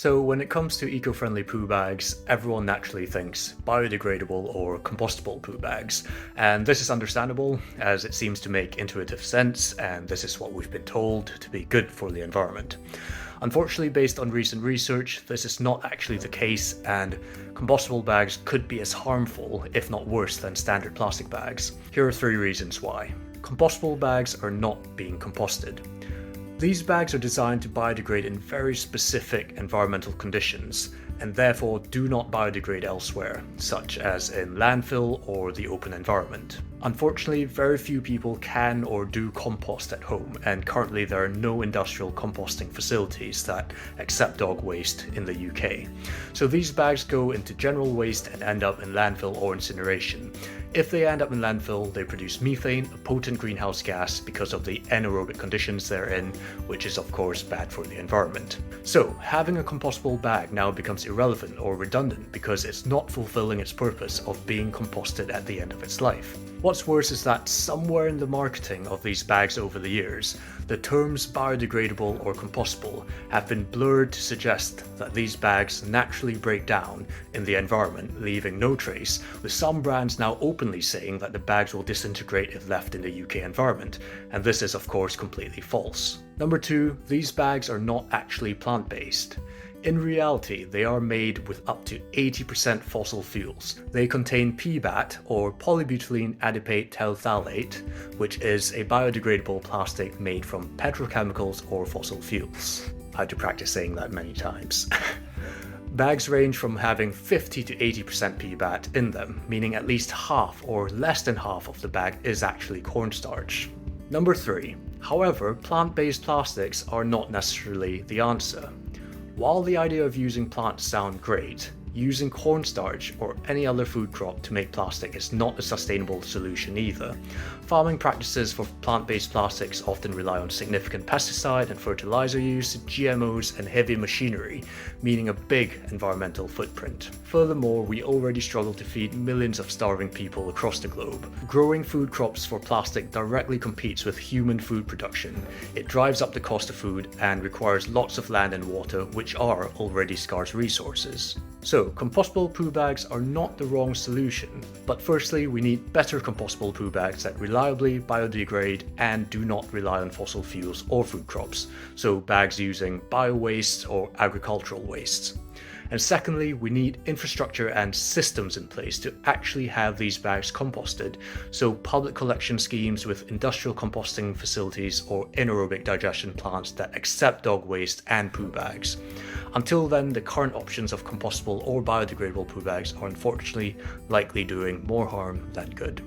So when it comes to eco-friendly poo bags, everyone naturally thinks biodegradable or compostable poo bags. And this is understandable, as it seems to make intuitive sense, and this is what we've been told to be good for the environment. Unfortunately, based on recent research, this is not actually the case, and compostable bags could be as harmful, if not worse, than standard plastic bags. Here are 3 reasons why. Compostable bags are not being composted. These bags are designed to biodegrade in very specific environmental conditions, and therefore do not biodegrade elsewhere, such as in landfill or the open environment. Unfortunately, very few people can or do compost at home, and currently there are no industrial composting facilities that accept dog waste in the UK. So these bags go into general waste and end up in landfill or incineration. If they end up in landfill, they produce methane, a potent greenhouse gas, because of the anaerobic conditions they're in, which is of course bad for the environment. So having a compostable bag now becomes irrelevant or redundant because it's not fulfilling its purpose of being composted at the end of its life. What's worse is that somewhere in the marketing of these bags over the years, the terms biodegradable or compostable have been blurred to suggest that these bags naturally break down in the environment, leaving no trace, with some brands now openly saying that the bags will disintegrate if left in the UK environment, and this is of course completely false. Number 2, these bags are not actually plant-based. In reality, they are made with up to 80% fossil fuels. They contain PBAT, or polybutylene adipate terephthalate, which is a biodegradable plastic made from petrochemicals or fossil fuels. I had to practice saying that many times. Bags range from having 50 to 80% PBAT in them, meaning at least half or less than half of the bag is actually cornstarch. Number 3. However, plant-based plastics are not necessarily the answer. While the idea of using plants sound great, using cornstarch or any other food crop to make plastic is not a sustainable solution either. Farming practices for plant-based plastics often rely on significant pesticide and fertilizer use, GMOs, and heavy machinery, meaning a big environmental footprint. Furthermore, we already struggle to feed millions of starving people across the globe. Growing food crops for plastic directly competes with human food production. It drives up the cost of food and requires lots of land and water, which are already scarce resources. So, compostable poo bags are not the wrong solution, but firstly we need better compostable poo bags that reliably biodegrade and do not rely on fossil fuels or food crops, so bags using bio-waste or agricultural wastes. And secondly, we need infrastructure and systems in place to actually have these bags composted, so public collection schemes with industrial composting facilities or anaerobic digestion plants that accept dog waste and poo bags. Until then, the current options of compostable or biodegradable poo bags are unfortunately likely doing more harm than good.